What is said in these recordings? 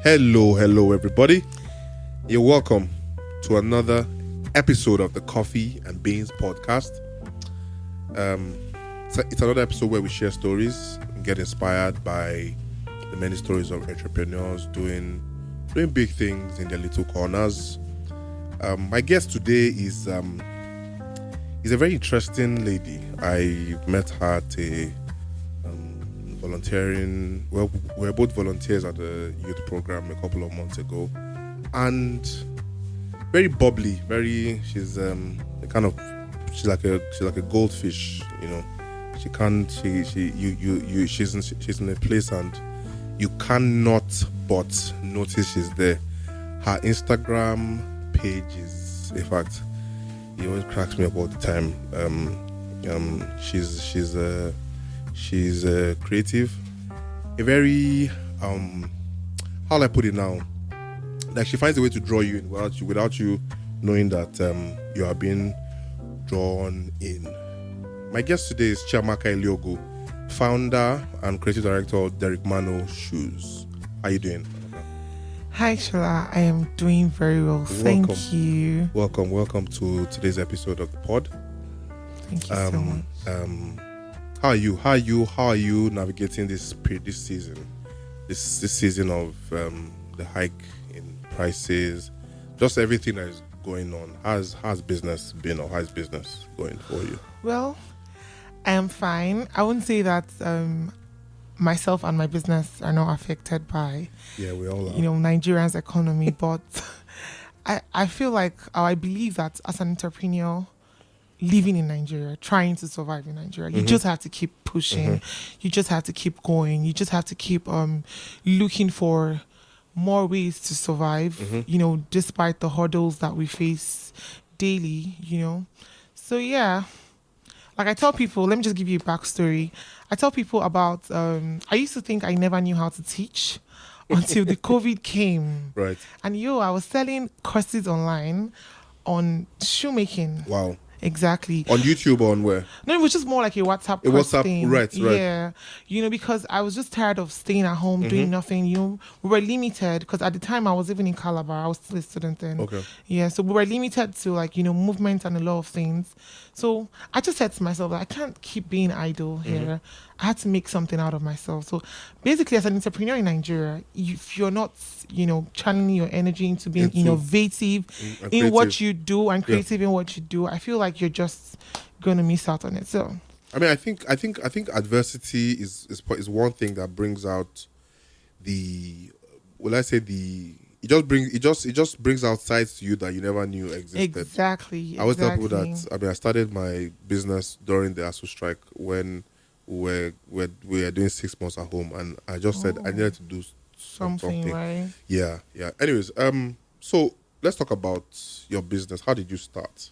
Hello, everybody. You're welcome to another episode of the Coffee and Beans podcast. It's another episode where we share stories and get inspired by the many stories of entrepreneurs doing big things in their little corners. My guest today is a very interesting lady. I met her at a volunteering. Well, we were both volunteers at a youth program a couple of months ago, and very bubbly. She's like a goldfish. You know, she's in a place and you cannot but notice she's there. Her Instagram page is, in fact, it always cracks me up all the time. She's creative, a very how will I put it now? Like, she finds a way to draw you in without you knowing that you are being drawn in. My guest today is Chiamaka, founder and creative director of Derek Mano Shoes. How are you doing? Hi Shola, I am doing very well. Thank you. Welcome to today's episode of the pod. Thank you so much. How are you navigating this season? This season of the hike in prices, just everything that is going on. How's business been, or how's business going for you? Well, I am fine. I wouldn't say that myself and my business are not affected by we all are. Nigeria's economy, but I feel like, or I believe that as an entrepreneur living in Nigeria, trying to survive in Nigeria, you just have to keep pushing. You just have to keep going. You just have to keep looking for more ways to survive, despite the hurdles that we face daily, So yeah, like I tell people, let me just give you a backstory. I tell people about, I used to think I never knew how to teach until the COVID came. Right. And I was selling courses online on shoemaking. Wow. Exactly. On YouTube or on where? No, it was just more like a WhatsApp thing. Right. Yeah. Because I was just tired of staying at home, doing nothing. We were limited, because at the time I was even in Calabar. I was still a student then. Okay. Yeah, so we were limited to movement and a lot of things. So I just said to myself, I can't keep being idle here. I had to make something out of myself. So basically, as an entrepreneur in Nigeria, if you're not, channeling your energy into being innovative in what you do and creative in what you do, I feel like you're just going to miss out on it. So, I mean, I think adversity is one thing that brings out it just brings out sides to you that you never knew existed. Exactly. I always tell people that, I started my business during the ASU strike when we were doing 6 months at home, and I just said I needed to do something. Right? Yeah. Anyways, so let's talk about your business. How did you start?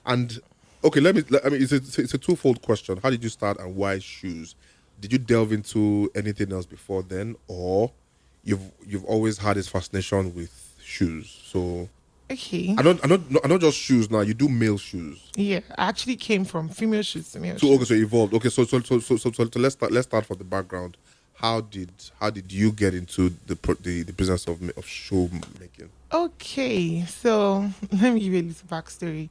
And okay, it's a twofold question. How did you start, and why shoes? Did you delve into anything else before then, or you've always had this fascination with shoes? So okay, I don't just shoes now. You do male shoes. Yeah, I actually came from female shoes to male shoes. Okay, so evolved. Okay, so let's start from the background. How did you get into the business of shoe making? Okay, so let me give you a little backstory.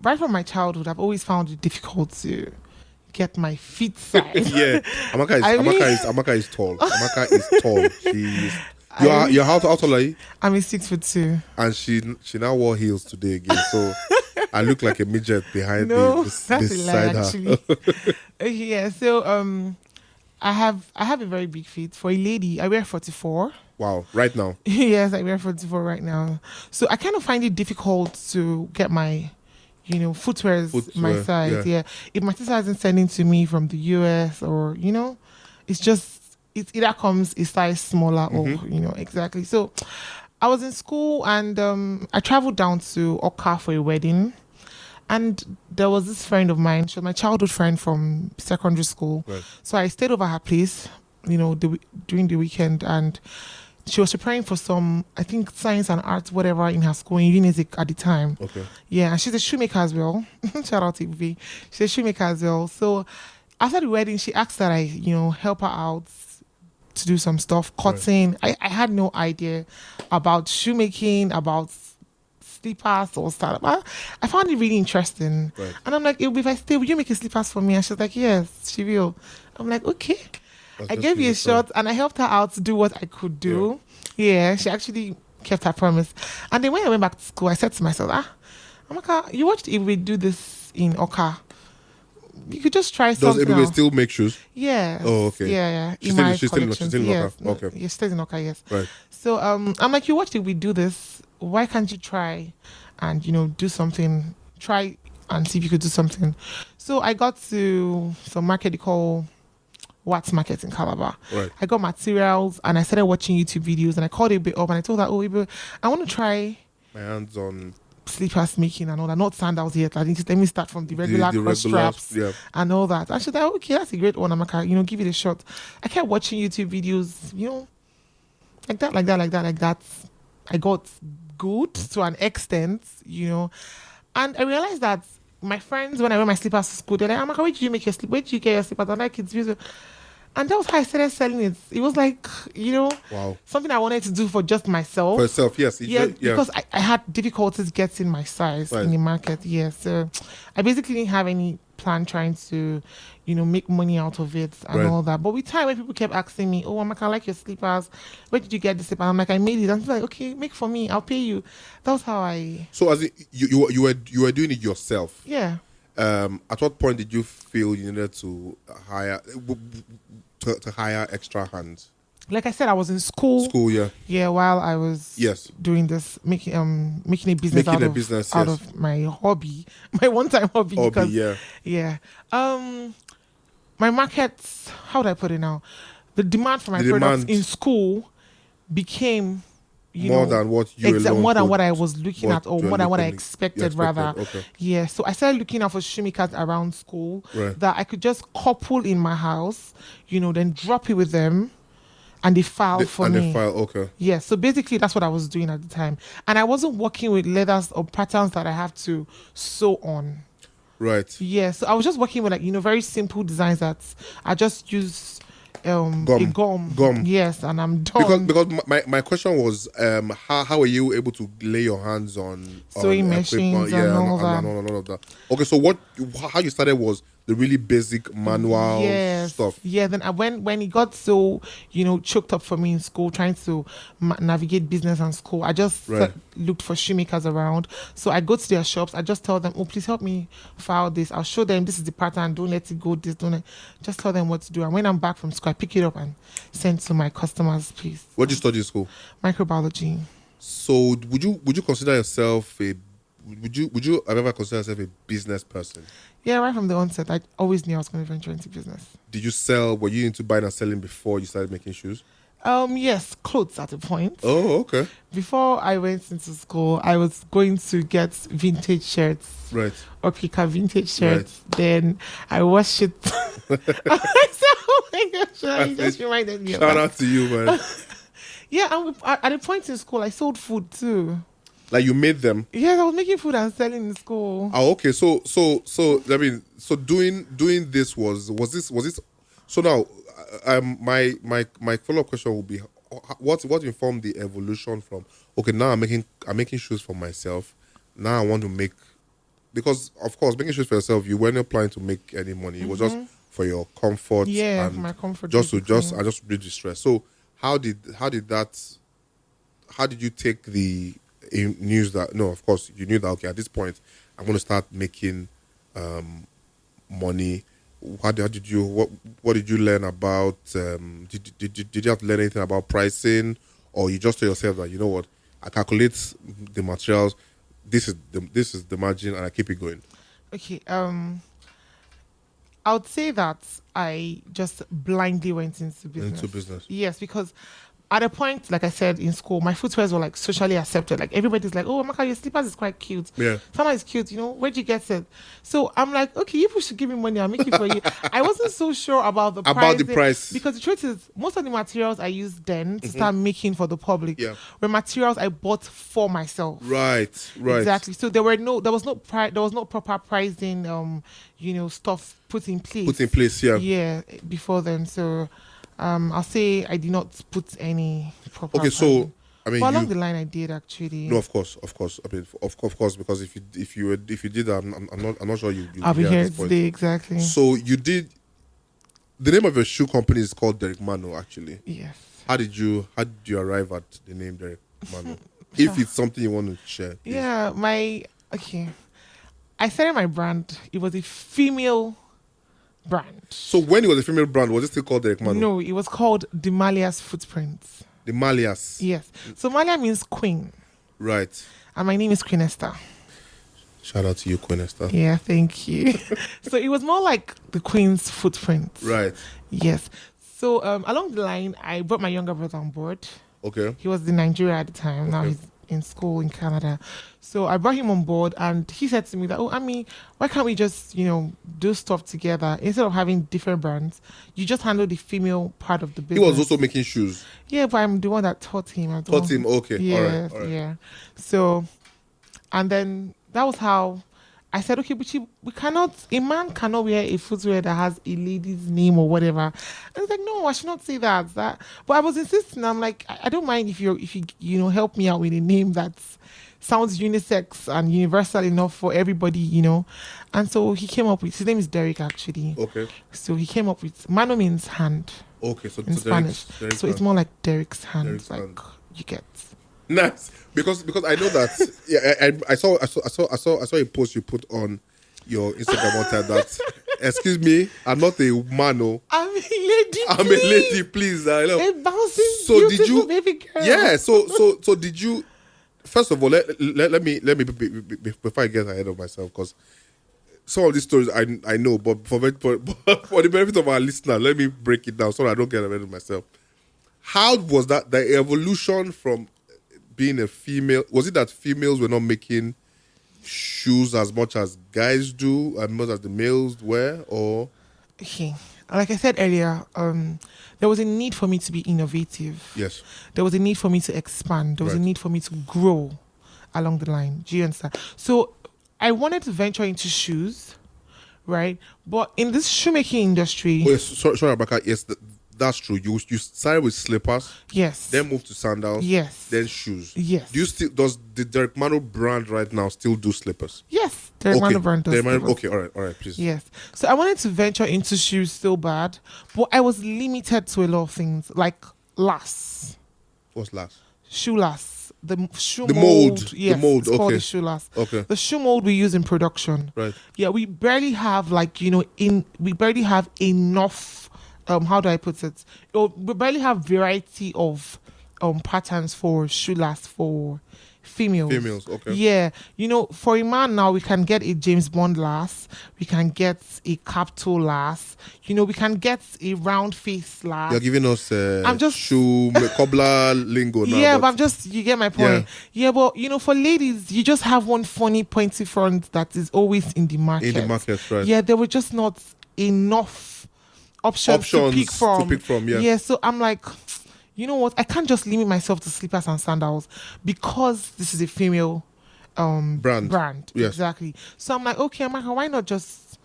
Right from my childhood, I've always found it difficult to get my feet size. Yeah, Amaka is tall. Amaka is tall. You're how tall are you? I'm 6'2", and she now wore heels today again. So I look like a midget behind beside her. Yeah, so I have a very big feet. For a lady, I wear 44. Wow, right now? Yes, I wear 44 right now. So I kind of find it difficult to get my footwear my size. Yeah. If my sister hasn't sent it to me from the US, or it either comes a size smaller or exactly. So I was in school, and I traveled down to Oka for a wedding, and there was this friend of mine. She was my childhood friend from secondary school. Right. So I stayed over her place, during the weekend, and she was preparing for some, I think, science and arts, whatever, in her school in Unizik at the time. Okay. Yeah, and she's a shoemaker as well. Shout out to Ivy. She's a shoemaker as well. So after the wedding, she asked that I, help her out to do some stuff, cutting. I had no idea about shoemaking, about slippers or stuff. I found it really interesting. Right. And I'm like, if I stay, will you make a slippers for me? And she's like, yes, she will. I'm like, okay. I gave you a shot and I helped her out to do what I could do. Yeah, she actually kept her promise. And then when I went back to school, I said to myself, Amaka, you watched if we do this in Oka. You could just try something. Does everybody still make shoes? Yeah. Oh, okay. Yeah. She's still in Oka. Okay. Yes, stays in Oka, yes. Right. So I'm like, you watched if we do this. Why can't you try and, do something? Try and see if you could do something. So I got to some market they call Watts Market in Calabar. Right. I got materials and I started watching YouTube videos and I called Ibe up and I told her, Ibe, I want to try my hands on slippers making and all that, not sandals yet. I think just let me start from the regular cross straps and all that. And she's like, okay, that's a great one. I'm like, give it a shot. I kept watching YouTube videos, like that. I got good to an extent, and I realized that my friends, when I wear my slippers to school, they're like, Amaka, where did you make your slip? Where did you get your slippers? I'm like, it's beautiful. And that was how I started selling it. It was like, wow, something I wanted to do for just myself. For yourself, yes. Because I had difficulties getting my size in the market. Yeah, so I basically didn't have any plan trying to, make money out of it and all that. But with time, when people kept asking me, oh, Amaka, I like your slippers. Where did you get the slipper? I'm like, I made it. I'm like, okay, make for me. I'll pay you. That was how I... So as you were doing it yourself? Yeah. At what point did you feel you needed to hire... To hire extra hands? Like I said, I was in school. Yeah, while I was doing this, making a business out of my hobby, my one-time hobby. My markets, how do I put it now? The demand for my products in school became more than what what I was looking at, or more than what I expected, rather. Okay. Yeah, so I started looking out for shoemakers around school that I could just couple in my house, then drop it with them, and they file for me. Okay. Yeah, so basically that's what I was doing at the time, and I wasn't working with leathers or patterns that I have to sew on. Right. Yeah, so I was just working with very simple designs that I just use. Gum. Yes, and I'm done. Because my question was, how are you able to lay your hands on sewing machines and all that? Okay, so how you started was the really basic manual stuff. Yeah, then when it got so choked up for me in school, trying to navigate business and school, I just looked for shoemakers around. So I go to their shops. I just tell them, oh, please help me file this. I'll show them this is the pattern. Don't let it go. Just tell them what to do. And when I'm back from school, I pick it up and send to my customers, please. What did you study in school? Microbiology. So would you consider yourself would you have ever considered yourself a business person? Yeah, right from the onset, I always knew I was going to venture into business. Did you sell? Were you into buying and selling before you started making shoes? Yes, clothes at a point. Oh, okay. Before I went into school, I was going to get vintage shirts. Right. Or pick up vintage shirts. Right. Then I wash it. I said, oh my gosh, you just reminded me of that. Shout out to you, man. Yeah, at a point in school, I sold food too. Like you made them? Yes, I was making food and selling in school. Oh, okay. So I mean, so doing this was this? So now, my follow-up question will be, what informed the evolution from? Okay, now I'm making shoes for myself. Now I want to make, because of course making shoes for yourself, you weren't planning to make any money. It was just for your comfort. Yeah, and for my comfort. Just reduce the stress. So how did you take the news that, no, of course you knew that, okay, at this point I'm going to start making money? What did you learn about? Did you have to learn anything about pricing, or you just tell yourself that, you know what, I calculate the materials, this is the margin, and I keep it going? Okay, I would say that I just blindly went into business. Yes, because at a point, like I said, in school, my footwears were socially accepted. Like everybody's like, oh, Amaka, your slippers is quite cute. Yeah. Sometimes it's cute, where'd you get it? So I'm like, okay, you should give me money, I'll make it for you. I wasn't so sure about the price. Because the truth is, most of the materials I used then to start making for the public were materials I bought for myself. Right. Exactly. So there was no proper pricing, stuff put in place. Yeah. Yeah, before then. So I'll say I did not put any proper. Okay, so I mean, but along the line, I did actually. no, of course. I mean, of course, because if you did that, I'm not sure you I'll be at here this point. today exactly. So you did. The name of your shoe company is called Derek Mano, actually. Yes. How did you arrive at the name Derek Mano? If it's something you want to share. Please. Yeah, I started my brand. It was a female brand. So when it was a female brand, was it still called Derek Mano? No, it was called the Malia's Footprints. The Malias. Yes. So Malia means queen. Right. And my name is Queen Esther. Shout out to you, Queen Esther. Yeah, thank you. So it was more like the queen's footprints. Right. Yes. So along the line, I brought my younger brother on board. Okay. He was in Nigeria at the time. Okay. Now he's in school in Canada. So I brought him on board and he said to me that, why can't we just, do stuff together instead of having different brands? You just handle the female part of the business. He was also making shoes. Yeah, but I'm the one that taught him. Okay. Yeah, all right. yeah. So, and then that was how I said, okay, but a man cannot wear a footwear that has a lady's name or whatever. And he's like, no, I should not say that. But I was insisting. I'm like, I don't mind if you help me out with a name that sounds unisex and universal enough for everybody, And so he came up with, his name is Derek actually. Okay. So he came up with, mano means hand. Okay, so in Spanish. Derek's so it's hand. more like Derek's hand. Derek's like hand. you get. Nice, because I know that. Yeah, I saw a post you put on your Instagram one time that. Excuse me, I'm not a mano. I'm a lady. I'm a lady, please. I know. A bouncing, So did you? baby girl. Yeah. So did you? First of all, let me before I get ahead of myself, because some of these stories I know, but for the benefit of our listener, let me break it down so I don't get ahead of myself. How was that the evolution from being a female? Was it that females were not making shoes as much as guys do, as much as the males were, or? Okay, like I said earlier, there was a need for me to be innovative. Yes. There was a need for me to expand. There was a Right. need for me to grow along the line. Do you understand? So I wanted to venture into shoes, right? But in this shoemaking industry, Oh, yes, sorry, Rebecca. Yes, that's true. You started with slippers, yes, then moved to sandals, yes, then shoes. yes, Does the Derek Mano brand right now still do slippers? yes. The Mano brand does. Derek Mano- slippers. okay, all right, please. Yes. So I wanted to venture into shoes so bad, but I was limited to a lot of things, like lass, What's last? shoe lass, the shoe The mold. mold. Yes, The mold, it's called okay. the shoe lass. Okay, The shoe mold we use in production. right. Yeah, we barely have we barely have enough. How do I put it? We barely have variety of patterns for shoe lass for females. Females, okay. Yeah, for a man now, we can get a James Bond lass, we can get a Capto lass, we can get a round face lass. You're giving us I'm just- shoe cobbler lingo now. Yeah, but you get my point. Yeah, but for ladies, you just have one funny pointy front that is always in the market. in the market, right? Yeah, there were just not enough options to pick from. Yeah. Yeah, so I'm like, you know what? I can't just limit myself to slippers and sandals because this is a female brand. Yes. Exactly. So I'm like, okay, Amaka, why not just,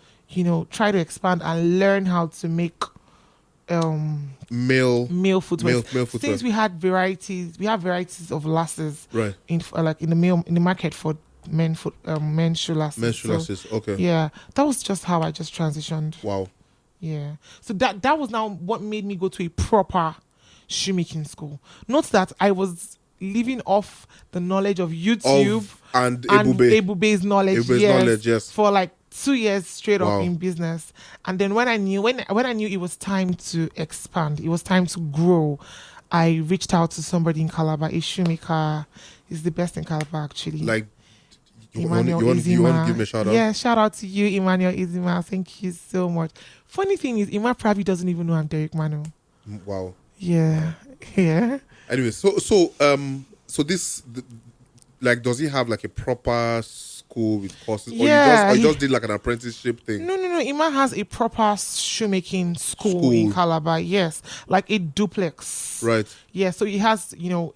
try to expand and learn how to make Male footwear. footwear. Since we have varieties of lasses Right. in the market for men's shoe lasses. Men's shoe So, laces. Okay. yeah, that was just how I just transitioned. Wow. Yeah. So that was now what made me go to a proper shoemaking school. Not that I was living off the knowledge of YouTube And and Ebube. Ebube's knowledge. Ebube's yes, knowledge, yes. For like 2 years straight Wow. up in business. And then when I knew it was time to expand, it was time to grow, I reached out to somebody in Calabar, a shoemaker. He's the best in Calabar actually. Like, you Emmanuel want to Izima. give me a shout out? Yeah, shout out to you, Emmanuel Izima. Thank you so much. Funny thing is, Emma probably doesn't even know I'm Derek Mano. Wow. Yeah, yeah. Anyway, so this, like, does he have like a proper school with courses, Yeah, or you just did like an apprenticeship thing? No. Emma has a proper shoemaking school in Calabar. Yes, like a duplex. Right. Yeah, so he has,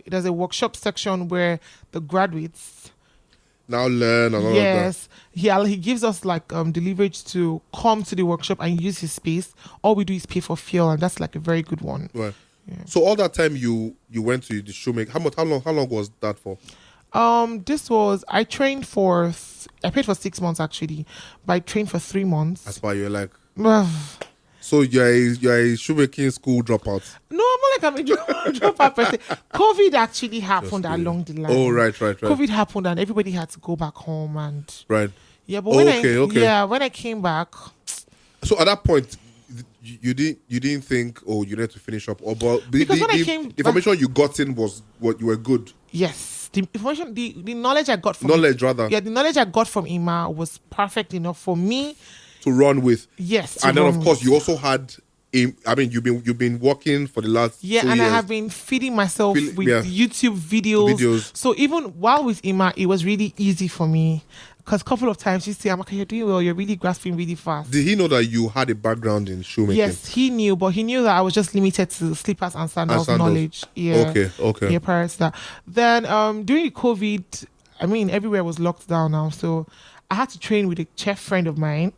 there's a workshop section where the graduates now learn and all of that. Yes, he gives us like the leverage to come to the workshop and use his space. All we do is pay for fuel, and that's like a very good one. Right. Yeah. So all that time you went to the shoemaker. How long was that for? This was I trained for I paid for 6 months actually, but I trained for 3 months. That's why you're like. No, So you're a shoemaking school dropout. I'm not like I'm a dropout per se. COVID actually happened along the line. Oh, right. COVID happened and everybody had to go back home and Right. yeah. But when okay. when I came back, So at that point, you didn't think, oh, you need to finish up, or but because when I the came information you got in was what you were good. yes, the information, the knowledge I got from The knowledge I got from Ima was perfect enough for me to run with. Yes, and then of course you also had. You've been working for the last 2 years. I have been feeding myself with YouTube videos. So even while with Ima, it was really easy for me because a couple of times she said, "Chiamaka, you're doing well. You're really grasping really fast." Did he know that you had a background in shoemaking? Yes, he knew, but he knew that I was just limited to slippers and sandals knowledge. Yeah. Okay. Yeah, prior to that. Then during COVID, everywhere was locked down now, so I had to train with a chef friend of mine.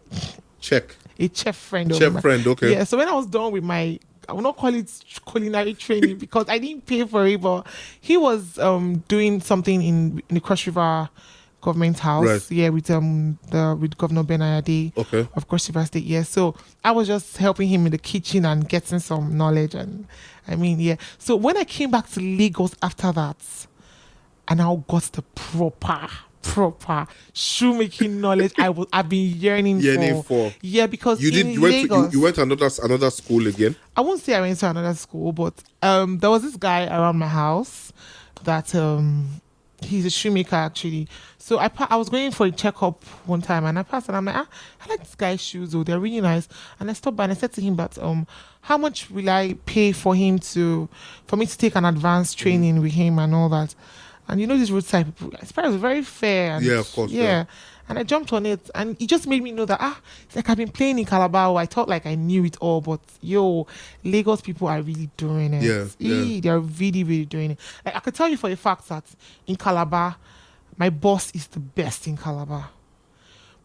A chef friend. Okay. Yeah, so when I was done with my, I will not call it culinary training because I didn't pay for it, but he was doing something in the Cross River Government House. Right. Yeah, with Governor Ben Ayade. Okay. Of Cross River State. Yeah, so I was just helping him in the kitchen and getting some knowledge, and So when I came back to Lagos after that, and I got the proper shoemaking knowledge I've been yearning for. Yeah, because you went to another school again. I won't say I went to another school, but there was this guy around my house that he's a shoemaker actually. So I was going for a checkup one time and I passed and I'm like, I like this guy's shoes, they're really nice. And I stopped by and I said to him that how much will I pay for me to take an advanced training with him and all that. And these roadside people, I suppose, was very fair. And, yeah, of course. Yeah. And I jumped on it. And it just made me know that, it's like I've been playing in Calabar. I thought like I knew it all. But, Lagos people are really doing it. Yeah. They're really, really doing it. Like, I could tell you for a fact that in Calabar, my boss is the best in Calabar.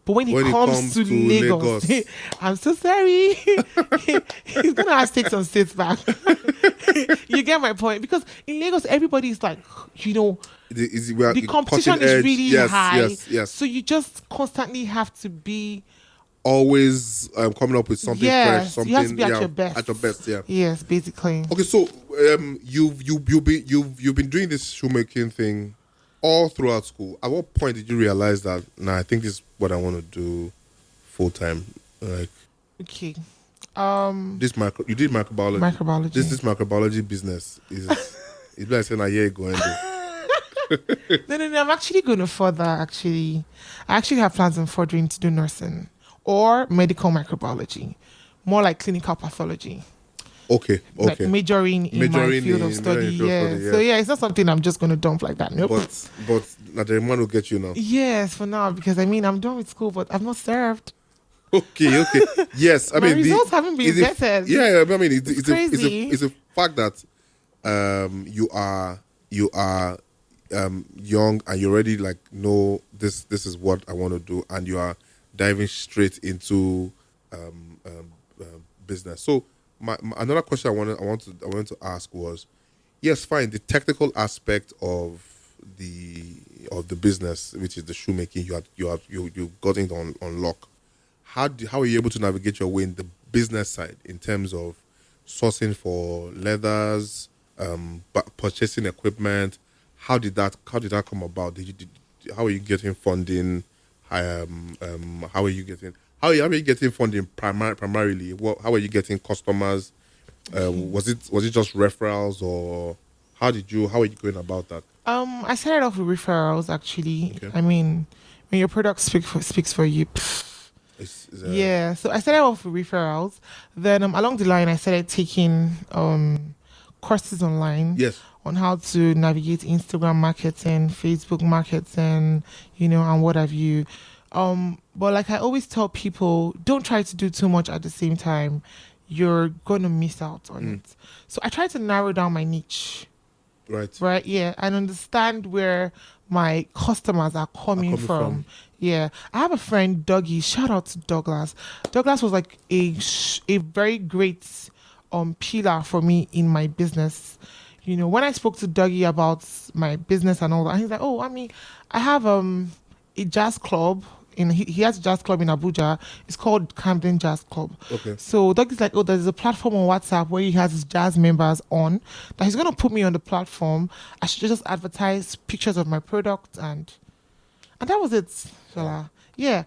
But when he comes to Lagos, I'm so sorry. He's going to have to take some seats back. You get my point? Because in Lagos, everybody is like, the competition is really high. Yes. So you just constantly have to be always coming up with something fresh. Something, you have to be at your best. At your best, yeah. Yes, basically. Okay, so you've been doing this shoemaking thing all throughout school. At what point did you realize that? I think this is what I want to do full time. Like, okay, you did microbiology. Microbiology. This microbiology business is it's like saying a year ago. No. I'm actually going to further. I actually have plans on furthering to do nursing or medical microbiology, more like clinical pathology. Okay. Like majoring in my field of study. Yeah. So it's not something I'm just going to dump like that. Nope. But the man will get you now. Yes, for now, because I'm done with school, but I'm not served. Okay. Yes, my results haven't been vetted. It's crazy. It's a fact that you are young and you already like know this is what I want to do, and you are diving straight into business. So another question I wanted to ask was, yes, fine, the technical aspect of the business, which is the shoemaking, you got it on lock. How are you able to navigate your way in the business side in terms of sourcing for leathers, purchasing equipment? How did that come about? How are you getting funding? How are you getting funding primarily? How are you getting customers? Was it just referrals, or how are you going about that? I started off with referrals actually. Okay. When your product speaks for you. So I started off with referrals. Then along the line, I started taking courses online. Yes. On how to navigate Instagram marketing, Facebook marketing, and what have you. But like I always tell people, don't try to do too much at the same time. You're going to miss out on it. So I try to narrow down my niche. Right. right? Yeah, and understand where my customers are coming from. Yeah, I have a friend, Dougie. Shout out to Douglas. Douglas was like a very great pillar for me in my business. You know, when I spoke to Dougie about my business and all that, he's like, "Oh, I mean, I have a jazz club." He has a jazz club in Abuja. It's called Camden Jazz Club. Okay. So Doug is like, oh, there's a platform on WhatsApp where he has his jazz members on. That he's gonna put me on the platform. I should just advertise pictures of my product and that was it. Shola. Yeah,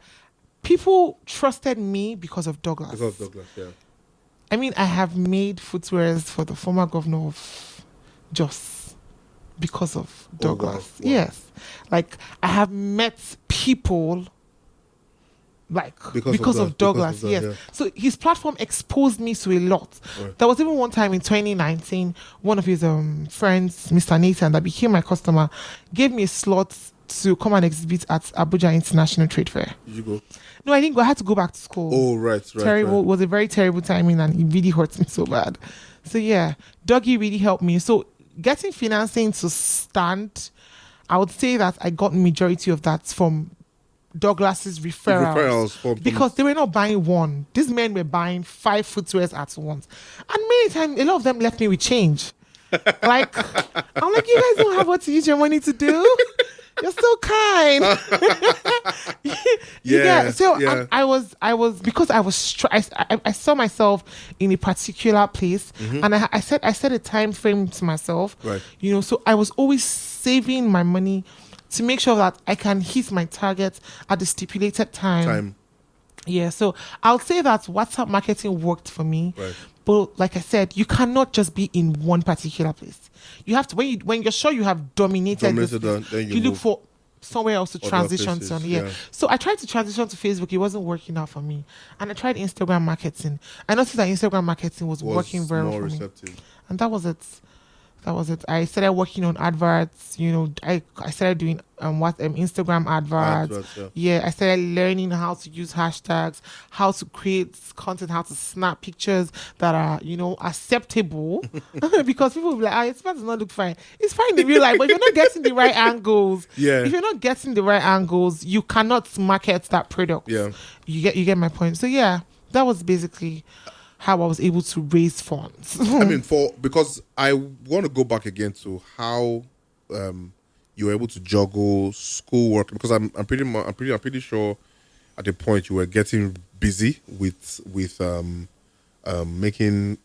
people trusted me because of Douglas. Because of Douglas, yeah. I mean, I have made footwears for the former governor of Jos because of Douglas. Wow. Yes, like I have met people like because of Douglas, yes. Yeah. So his platform exposed me to a lot. Right. There was even one time in 2019, one of his friends, Mr. Nathan, that became my customer, gave me a slot to come and exhibit at Abuja International Trade Fair. Did you go? No, I didn't go. I had to go back to school. Oh, right. Terrible. It was a very terrible timing, and it really hurts me so bad. So yeah, Dougie really helped me. So getting financing to stand, I would say that I got majority of that from Douglas's referrals because they were not buying one. These men were buying 5 footwears at once, and many times a lot of them left me with change. Like I'm like, you guys don't have what to use your money to do. You're so kind. Yeah. So yeah. I was because I was I saw myself in a particular place, and I set a time frame to myself. Right. You know, so I was always saving my money to make sure that I can hit my target at the stipulated time. Yeah, so I'll say that WhatsApp marketing worked for me. Right. But like I said, you cannot just be in one particular place. You have to when you're sure you have dominated this place, then you look for somewhere else to transition places, to. Yeah. So I tried to transition to Facebook. It wasn't working out for me. And I tried Instagram marketing. I noticed that Instagram marketing was working very well for receptive. me. And that was it. I started working on adverts. You know, I started doing Instagram adverts. Yeah, I started learning how to use hashtags, how to create content, how to snap pictures that are, you know, acceptable. Because people will be like, it's does not look fine. It's fine in real life, but if you're not getting the right angles, if you're not getting the right angles, you cannot market that product. Yeah, you get my point. So yeah, that was basically how I was able to raise funds. I mean, because I want to go back again to how you were able to juggle schoolwork, because I'm pretty sure at the point you were getting busy with making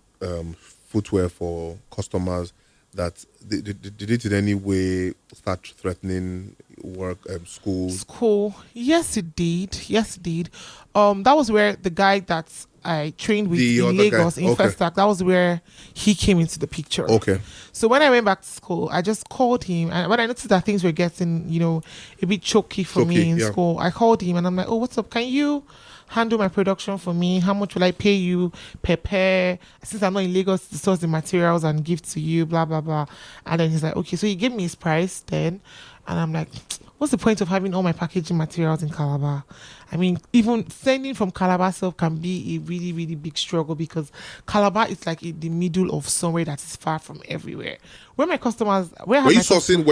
footwear for customers that did it in any way start threatening work, school? Yes it did. That was where the guy that I trained with in Lagos in Festac, that was where he came into the picture. Okay. So when I went back to school, I just called him, and when I noticed that things were getting, you know, a bit choky for me in school, I called him and I'm like, oh, what's up? Can you handle my production for me? How much will I pay you per pair? Since I'm not in Lagos to source the materials and give to you, blah, blah, blah. And then he's like, okay, so he gave me his price then. And I'm like, what's the point of having all my packaging materials in Calabar? I mean, even sending from Calabar itself can be a really, really big struggle, because Calabar is like in the middle of somewhere that is far from everywhere. Where my customers... Were you sourcing...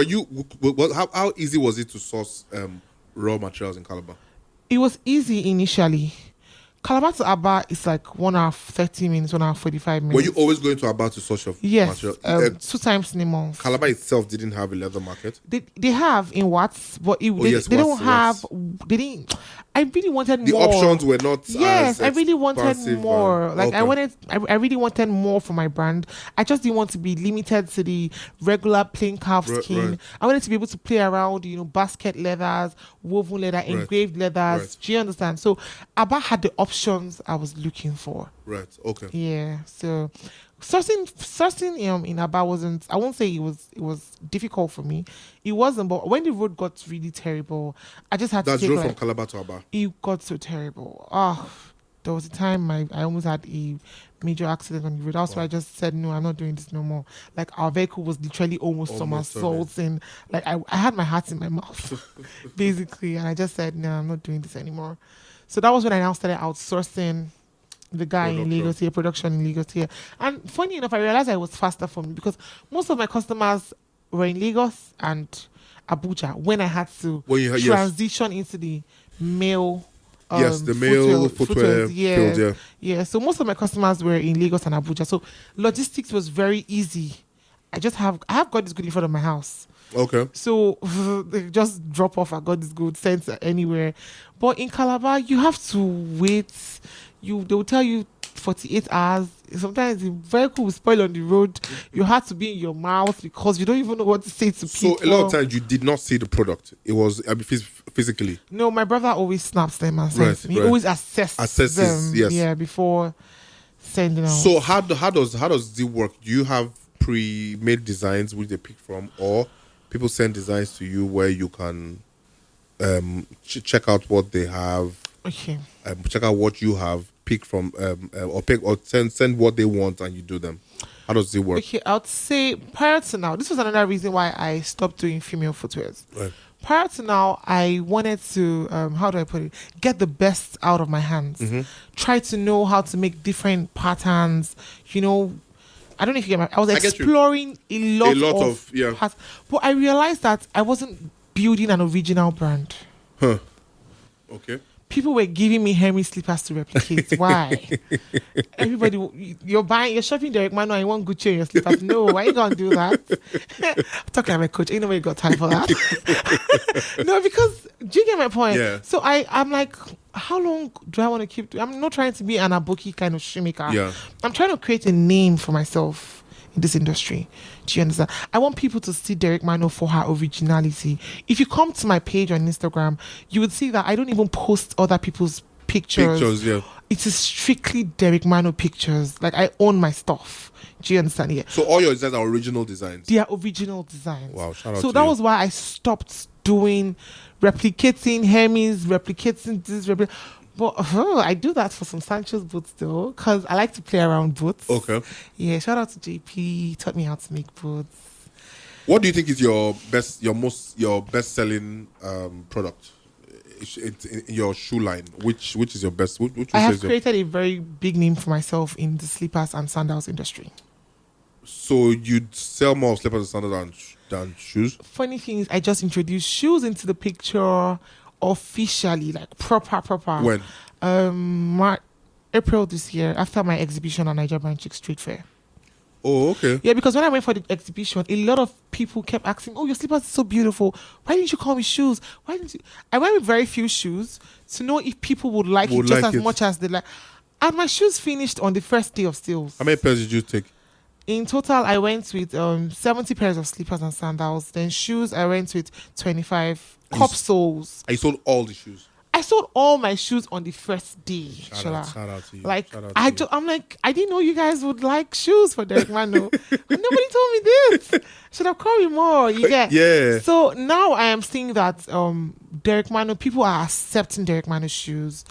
How easy was it to source raw materials in Calabar? It was easy initially. Calabar to Aba is like 1 hour 30 minutes, 1 hour 45 minutes. Were you always going to Aba to source your material? Yes, 2 times in a month. Calabar itself didn't have a leather market? They have in Watts, but they don't have... They didn't... I really wanted more. The options were not. Yes, I really wanted more. Like okay. I really wanted more for my brand. I just didn't want to be limited to the regular plain calf skin. Right. I wanted to be able to play around, you know, basket leathers, woven leather, engraved leathers. Right. Do you understand? So Abba had the options I was looking for. Right. Okay. Yeah. So sourcing in Aba wasn't, I won't say it was difficult for me. It wasn't, but when the road got really terrible, I just had to take... That's road from Calabar to Aba? It got so terrible. There was a time I almost had a major accident on the road. Also, I just said, no, I'm not doing this no more. Like, our vehicle was literally almost somersaulting. Like, I had my heart in my mouth, basically. And I just said, no, I'm not doing this anymore. So that was when I now started outsourcing the guy in Lagos here, production in Lagos here. And funny enough, I realized it was faster for me, because most of my customers were in Lagos and Abuja when I had to When you transition into the male. The male footwear yeah, field, yeah. So most of my customers were in Lagos and Abuja. So logistics was very easy. I have got this good in front of my house. Okay. So they just drop off. I got this good sent anywhere. But in Calabar, you have to wait. They will tell you 48 hours. Sometimes the vehicle will spoil on the road. You have to be in your mouth because you don't even know what to say to people. So a lot of times you did not see the product. It was physically. No, my brother always snaps them and sends them. He always assesses them, yes. Yeah, before sending out. So how does it work? Do you have pre-made designs which they pick from, or people send designs to you where you can check out what they have? Okay. Check out what you have, pick from, or send what they want, and you do them. How does it work? Okay, I would say prior to now, this was another reason why I stopped doing female footwears. Right. Prior to now, I wanted to, how do I put it, get the best out of my hands. Try to know how to make different patterns. I don't know if you get my. I was exploring a lot of patterns, but I realized that I wasn't building an original brand. Huh. Okay. People were giving me Hermes slippers to replicate. Why? Everybody, you're shopping Derek Mano and you want Gucci in your slippers. No, why you gonna do that? I'm talking about coach. Ain't nobody got time for that. No, because do you get my point? Yeah. So I'm like, how long do I want to keep? I'm not trying to be an Aboki kind of shoemaker. Yeah. I'm trying to create a name for myself in this industry. Do you understand? I want people to see Derek Mano for her originality. If you come to my page on Instagram, you would see that I don't even post other people's pictures. Yeah. It is strictly Derek Mano pictures. Like, I own my stuff. Do you understand? Yeah. So all your designs are original designs? They are original designs. Wow, shout out so to that you. was why I stopped doing replicating Hermes, replicating this, but I do that for some Sancho's boots though, because I like to play around boots. Okay. Yeah, shout out to JP. He taught me how to make boots. What do you think is your best selling product in your shoe line? Which is your best? Which I have created a very big name for myself in the slippers and sandals industry. So you'd sell more slippers and sandals than shoes? Funny thing is, I just introduced shoes into the picture officially, like proper. When? April this year, after my exhibition on Nigerian Chick Street Fair. Oh, okay. Yeah, because when I went for the exhibition, a lot of people kept asking, "Oh, your slippers are so beautiful. Why didn't you call me shoes? Why didn't you?" I went with very few shoes to know if people would like it just as much as they like. And my shoes finished on the first day of sales. How many pairs did you take? In total, I went with 70 pairs of slippers and sandals. Then shoes, I went with 25 cup soles. I sold all the shoes. I sold all my shoes on the first day. Shout out to you. Like, I'm like, I didn't know you guys would like shoes for Derek Mano. Nobody told me this. Should have called me more. You get? Yeah. So now I am seeing that Derek Mano, people are accepting Derek Mano shoes.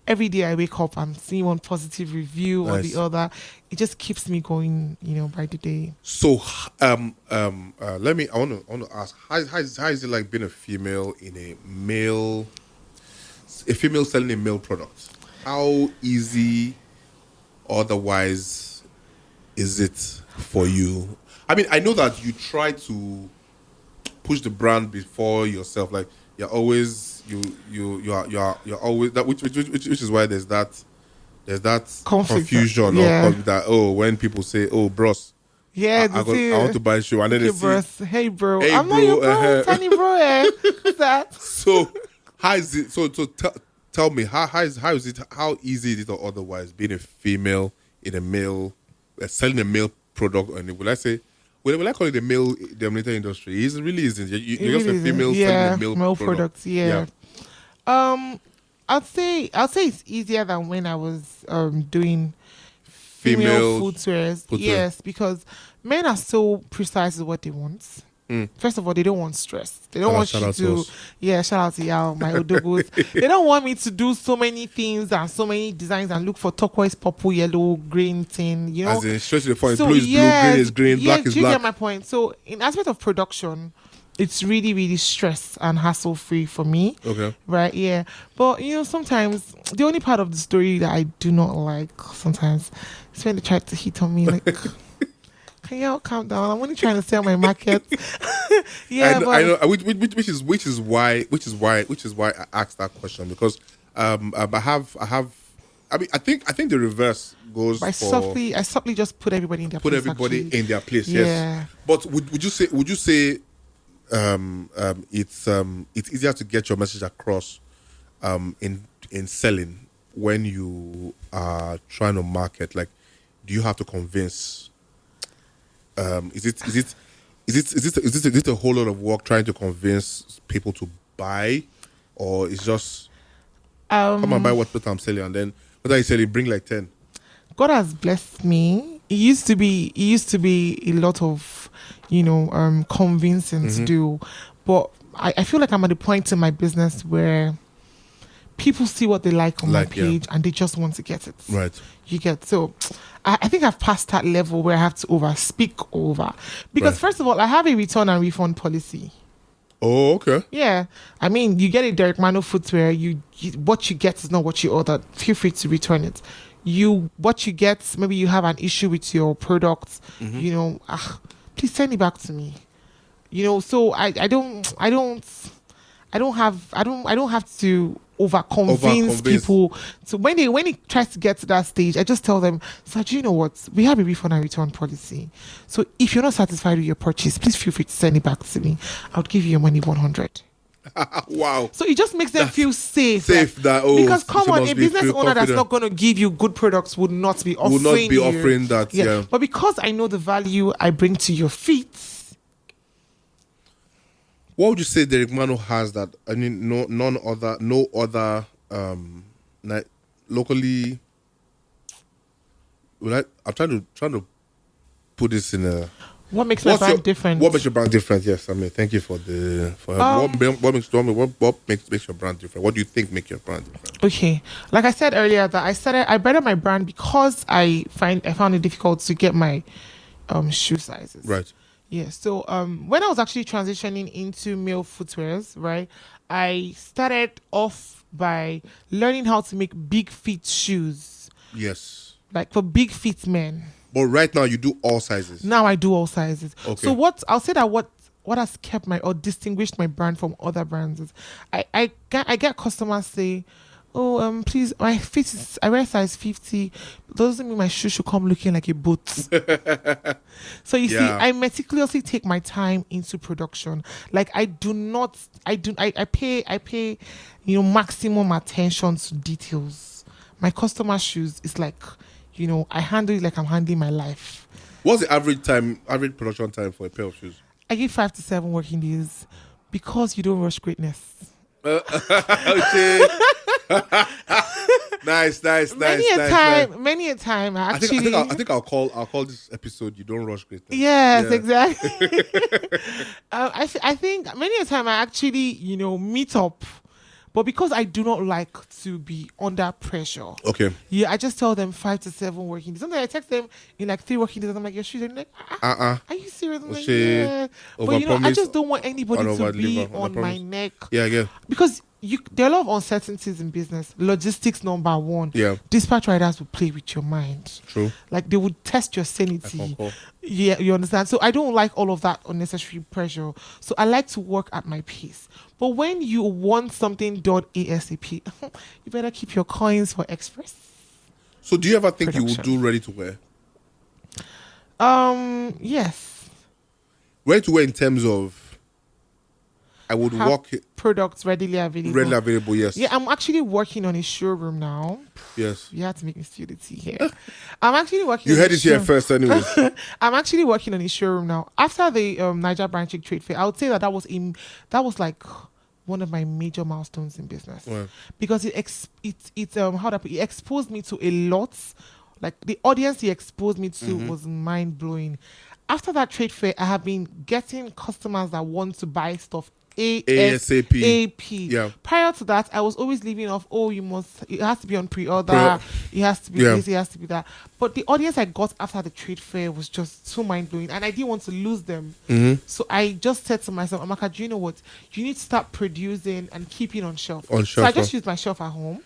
Every day I wake up, I'm seeing one positive review or the other. It just keeps me going, by the day. So, I want to ask, how is it like being a female selling a male product? How easy, otherwise, is it for you? I mean, I know that you try to push the brand before yourself. Like, you're always you're always that, which is why there's that confusion or that when people say, "Oh, bros, yeah, I want to buy a shoe," and then they see, hey bro, I'm not your bro, tiny bro, what's that? So how is it? So tell me how is it? How easy is it or otherwise being a female in a male selling a male product? And will I call it a male dominated industry? It really isn't. You're just a female selling a male product. Yeah. I'd say it's easier than when I was doing female footwear. Yes, because men are so precise with what they want. First of all, they don't want stress. They don't want you to. Shout out to y'all, my odogus. They don't want me to do so many things and so many designs and look for turquoise, purple, yellow, green thing. As in straight to the point. Blue is blue, green is green, black is black. You get my point. So, in aspect of production, it's really, really stress and hassle free for me. Okay. Right? Yeah. But sometimes the only part of the story that I do not like sometimes is when they try to hit on me like. Can you all calm down? I'm only trying to sell my market. Yeah, I know, which is why I asked that question, because I mean, I think the reverse goes I softly just put everybody in their place. In their place. Yeah. Yes. But would you say it's easier to get your message across in selling when you are trying to market? Like, do you have to convince? Is it a whole lot of work trying to convince people to buy, or it's just come and buy what I'm selling, and then what are you selling? Bring like 10. God has blessed me. It used to be a lot of, convincing to do, but I feel like I'm at a point in my business where people see what they like on my page and they just want to get it. Right. You get, so I think I've passed that level where I have to speak over. Because first of all, I have a return and refund policy. Oh, okay. Yeah. I mean, you get a Derek Mano footwear, what you get is not what you ordered. Feel free to return it. What you get, maybe you have an issue with your product, please send it back to me. So I don't have to over convince people. So when it tries to get to that stage, I just tell them, so do you know what? We have a refund and return policy. So if you're not satisfied with your purchase, please feel free to send it back to me. I'll give you your money 100. Wow. So it just makes them feel safe. Because come on, a business owner that's not going to give you good products would not be offering that. Yeah. But because I know the value I bring to your feet. What would you say Derek Mano has that no other locally? I'm trying to put this in a. What makes my brand different? What makes your brand different? Yes, I mean, thank you for what makes your brand different? What do you think makes your brand different? Okay, like I said earlier, that I bettered my brand because I found it difficult to get my shoe sizes. Right. Yeah. So when I was actually transitioning into male footwears, right, I started off by learning how to make big feet shoes. Yes. Like for big feet men. But right now you do all sizes. Now I do all sizes. Okay. So I'll say that what has kept distinguished my brand from other brands is I get customers say, oh please, my feet I wear size 50. Doesn't mean my shoe should come looking like a boot. So you see, I meticulously take my time into production. Like I pay maximum attention to details. My customer shoes is like, I handle it like I'm handling my life. What's the average production time for a pair of shoes? I give 5 to 7 working days because you don't rush greatness. Okay. Nice. Many a time. I think I'll call this episode "You Don't Rush Greatness." Yes, yeah. Exactly. I think many a time I actually meet up. But because I do not like to be under pressure, okay. Yeah, I just tell them 5 to 7 working days. Sometimes I text them in like 3 working days. And I'm like, your shoes. And they're like, are you serious? I'm like, yeah. But I just don't want anybody to be on my neck. Yeah, yeah. Because there are a lot of uncertainties in business. Logistics, number one. Yeah. Dispatch riders will play with your mind. True. Like they would test your sanity. Yeah, you understand? So I don't like all of that unnecessary pressure. So I like to work at my pace. But when you want something done ASAP, you better keep your coins for express. So do you ever think you would do ready to wear? Yes. Ready to wear in terms of I would walk products readily available. Readily available, yes. Yeah, I'm actually working on a showroom now. Yes. You had to make me feel the tea here. I'm actually working. You heard it here first, anyways. I'm actually working on a showroom now. After the Niger Branch Trade Fair, I would say that was like one of my major milestones in business. Wow. Because it exposed me to a lot. Like the audience he exposed me to was mind blowing. After that trade fair, I have been getting customers that want to buy stuff ASAP. Yeah. Prior to that, I was always leaving off, it has to be on pre-order, it has to be this, it has to be that. But the audience I got after the trade fair was just so mind-blowing, and I didn't want to lose them. So I just said to myself, Amaka, do you know what? You need to start producing and keeping on shelf. So I just used my shelf at home.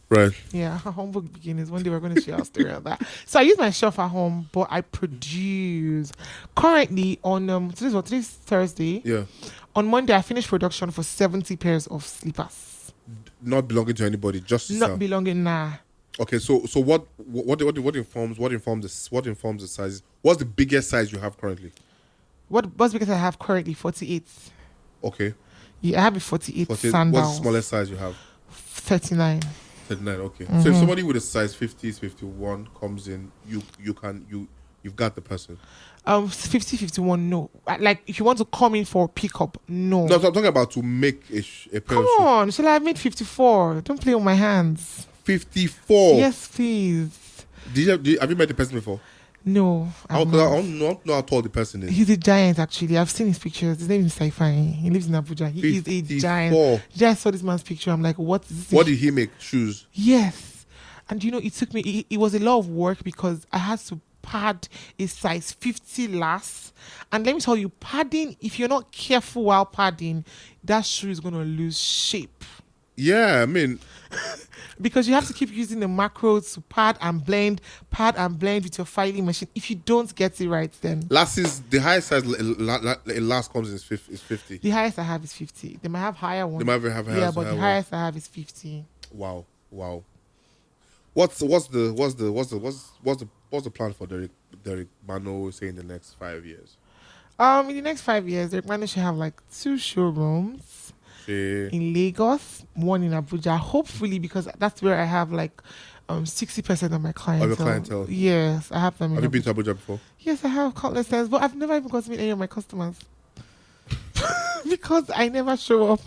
Right. Yeah, humble beginnings. One day we're going to share our story on that. So I use my shelf at home, but I produce. Currently on today's Thursday. Yeah. On Monday, I finished production for 70 pairs of slippers. Not belonging to anybody, just Not yourself. belonging, nah. Okay, so what informs the size? What's the biggest size you have currently? What's because I have currently 48. Okay. Yeah, I have a 48 sandals. What's the smallest size you have? 39. 39. Okay. So if somebody with a size 50, 51 comes in, you've got the person. 50, 51, no. Like, if you want to come in for pickup, no. No, so I'm talking about to make a pair Come of shoes. on, shall I made 54? Don't play with my hands. 54. Yes, please. Have you met the person before? No. I don't know how tall the person is. He's a giant, actually. I've seen his pictures. His name is Sci-Fi. He lives in Abuja. He is a 54. giant. Just saw this man's picture. I'm like, what is this? What did he make? Shoes? Yes. And it took me, it was a lot of work because I had to pad a size 50 last. And let me tell you, padding, if you're not careful while padding, that shoe is going to lose shape. Yeah, I mean... Because you have to keep using the macros to pad and blend with your filing machine. If you don't get it right, then... The highest size last comes is 50. The highest I have is 50. They might have higher ones. They might have higher. Yeah, but the highest I have is 50. Wow. What's the plan for Derek Mano, say, in the next 5 years? In the next 5 years, Derek Mano should have like 2 showrooms in Lagos, 1 in Abuja. Hopefully, because that's where I have like 60% of my clientele. Of your clientele? Yes, I have them. Have you been to Abuja before? Yes, I have countless times, but I've never even got to meet any of my customers because I never show up.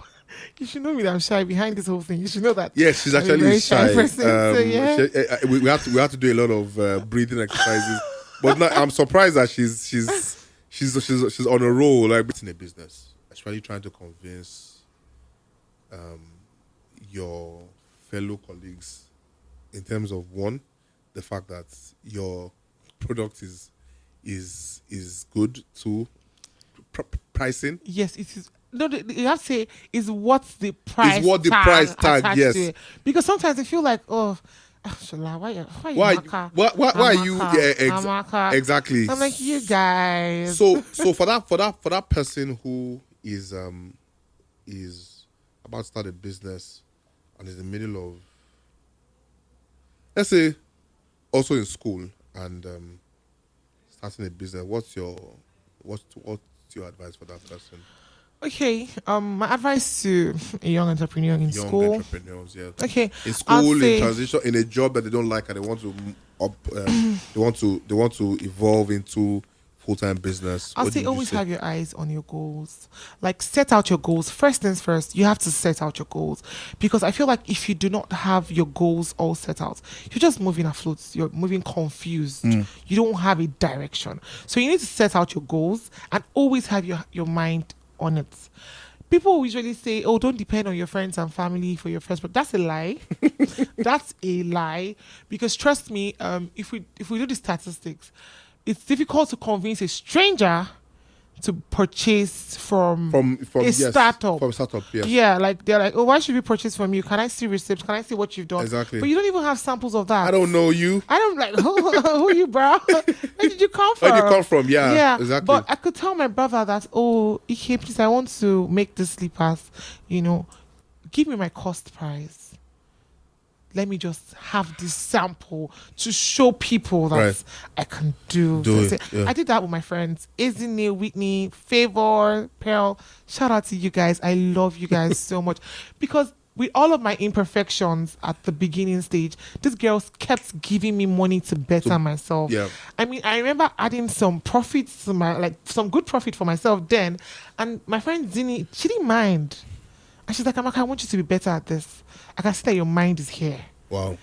You should know me that I'm shy behind this whole thing. You should know that. Yes, she's actually shy. Person, so yeah. We have to do a lot of breathing exercises. But no, I'm surprised that she's on a roll. Like, it's in a business. Actually trying to convince your fellow colleagues in terms of, one, the fact that your product is good. Two, pricing. Yes, it is. No, you have to say is what's the price. Is what the price tag? Yes, to it. Because sometimes I feel like, Shola, why are you? Yeah, exactly. I'm like, you guys. So for that person who is about to start a business and is in the middle of, let's say, also in school and starting a business, what's your advice for that person? Okay, my advice to a young entrepreneur in school. Young entrepreneurs, yeah. Okay, in school, in transition, in a job that they don't like and they want to they want to evolve into full-time business. I'll say always have your eyes on your goals. Like, set out your goals. First things first, you have to set out your goals. Because I feel like if you do not have your goals all set out, you're just moving afloat. You're moving confused. You don't have a direction. So you need to set out your goals and always have your mind on it. People usually say, oh, don't depend on your friends and family for your first, but that's a lie. That's a lie. Because trust me, if we do the statistics, it's difficult to convince a stranger to purchase from a startup. From a startup, yes. Yeah, like they're like, oh, why should we purchase from you? Can I see receipts? Can I see what you've done? Exactly. But you don't even have samples of that. I don't know you. I don't like, who you, bro? Where did you come from? Where did you come from? Yeah, exactly. But I could tell my brother that, oh, Ike, please, I want to make the slippers, give me my cost price. Let me just have this sample to show people that I can do it. Yeah. I did that with my friends, Izine, Whitney, Favor, Pearl. Shout out to you guys. I love you guys so much. Because with all of my imperfections at the beginning stage, these girls kept giving me money to better myself. Yeah. I mean, I remember adding some profits to some good profit for myself then. And my friend Zini, she didn't mind. And she's like, Chiamaka, I want you to be better at this. I can see that your mind is here. Wow.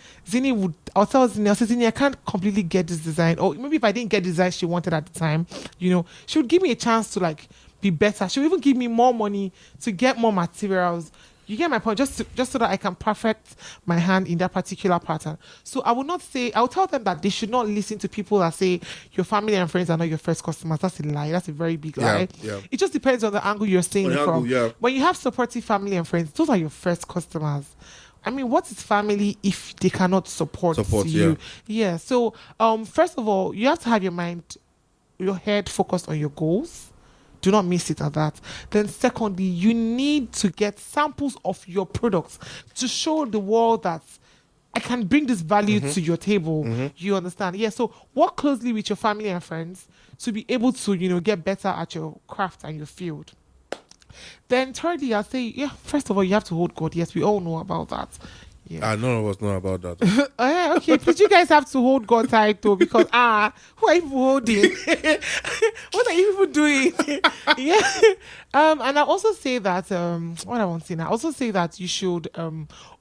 I'll say, Zini, I can't completely get this design. Or maybe if I didn't get the design she wanted at the time, she would give me a chance to be better. She would even give me more money to get more materials. You get my point? Just so that I can perfect my hand in that particular pattern. So I will tell them that they should not listen to people that say your family and friends are not your first customers. That's a lie. That's a very big lie. Yeah. It just depends on the angle you're saying it from. Yeah. When you have supportive family and friends, those are your first customers. I mean, what is family if they cannot support you? Yeah. So, first of all, you have to have your head focused on your goals. Do not miss it at that. Then, secondly, you need to get samples of your products to show the world that I can bring this value to your table. You understand? Yeah. So, work closely with your family and friends to be able to, get better at your craft and your field. Then thirdly, I'll say, first of all, you have to hold God. Yes, we all know about that. Yeah. None of us know about that. Okay, but you guys have to hold God tight though, because who are you holding? What are you people doing? Yeah. And I also say that what I want to say now, I also say that you should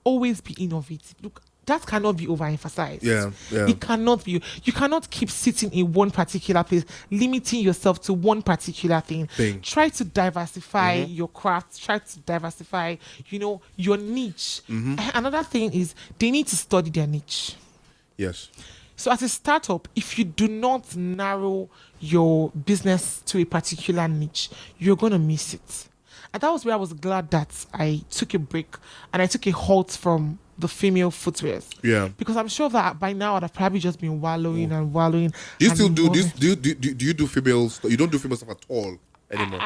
always be innovative. Look, that cannot be overemphasized. Yeah. It cannot be. You cannot keep sitting in one particular place, limiting yourself to one particular thing. Try to diversify your craft. Try to diversify, your niche. Another thing is they need to study their niche. Yes. So as a startup, if you do not narrow your business to a particular niche, you're going to miss it. And that was where I was glad that I took a break and I took a halt from the female footwear. Yeah. Because I'm sure that by now I'd have probably just been wallowing and wallowing. Do you still do this? Do you do female stuff? You don't do female stuff at all anymore?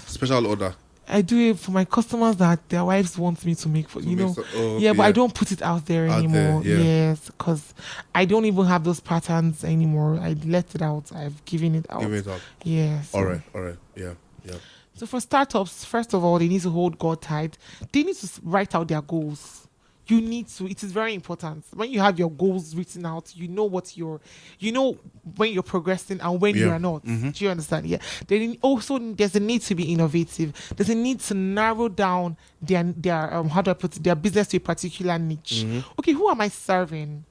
Special order. I do it for my customers that their wives want me to make for, Yeah, but I don't put it out there anymore. Yes, because I don't even have those patterns anymore. I let it out. I've given it out. Yes. All right. Yeah. So for startups, first of all, they need to hold God tight. They need to write out their goals. You need to. It is very important. When you have your goals written out, you know when you're progressing and when you are not. Do you understand? Yeah. There's a need to be innovative. There's a need to narrow down their how do I put it, their business to a particular niche. Okay, who am I serving?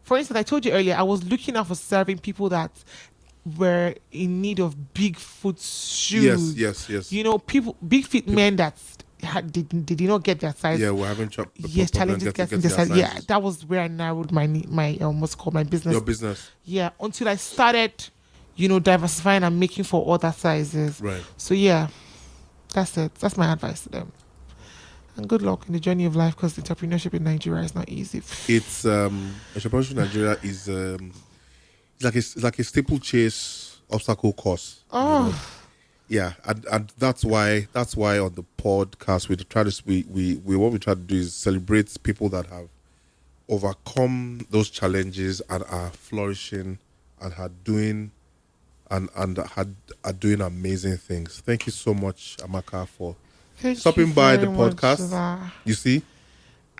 For instance, I told you earlier, I was looking out for serving people that were in need of big foot shoes. Yes. People, big feet men that did not get their size. Yeah, we're having challenges getting their size. Yeah, that was where I narrowed my what's called my business. Your business. Yeah, until I started, diversifying and making for other sizes. Right. So yeah, that's it. That's my advice to them. And good luck in the journey of life, because entrepreneurship in Nigeria is not easy. It's entrepreneurship in Nigeria is it's like a steeplechase obstacle course. Yeah, and that's why on the podcast what we try to do is celebrate people that have overcome those challenges and are flourishing and are doing amazing things. Thank you so much, Chiamaka, for stopping by the podcast. You see,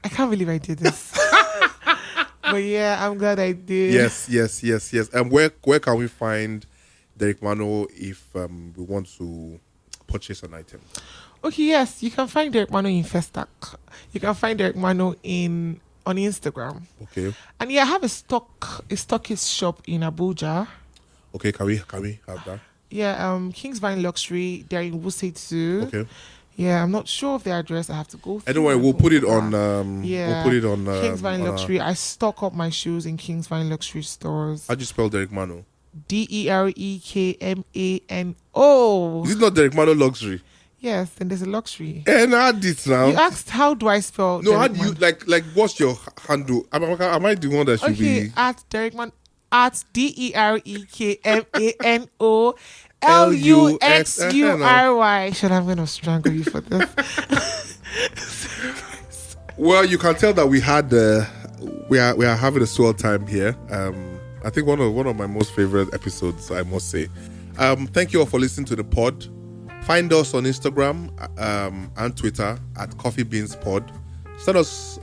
I can't believe I did this. But yeah, I'm glad I did. Yes. And where can we find Derek Mano if we want to purchase an item? Okay, yes, you can find Derek Mano in Festac. You can find Derek Mano on Instagram. Okay. And yeah, I have a stockist shop in Abuja. Okay, can we have that? Yeah, King's Vine Luxury. They're in Wuse too. Okay. Yeah, I'm not sure of the address. I have to go through. Anyway, we'll put it on. We'll put it on King's Vine Luxury. I stock up my shoes in King's Vine Luxury stores. How'd you spell Derek Mano? DEREKMANO. Is it not Derek Mano Luxury? Yes, then there's a luxury. And I did now. You asked how do I spell? No, how do you like? What's your handle? Am I the one that should be at Derek Man at DEREKMANOLUXURY? Should I'm going to strangle you for this? Well, you can tell that we are having a swell time here. I think one of my most favorite episodes, I must say. Thank you all for listening to the pod. Find us on Instagram and Twitter at coffeebeanspod. Send us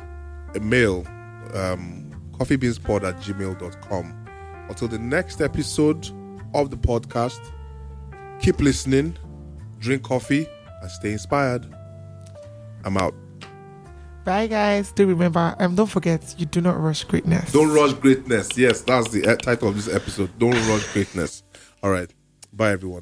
a mail, coffeebeanspod@gmail.com. Until the next episode of the podcast, keep listening, drink coffee, and stay inspired. I'm out. Bye, guys. Do remember, don't forget, you do not rush greatness. Don't rush greatness. Yes, that's the title of this episode. Don't rush greatness. All right. Bye, everyone.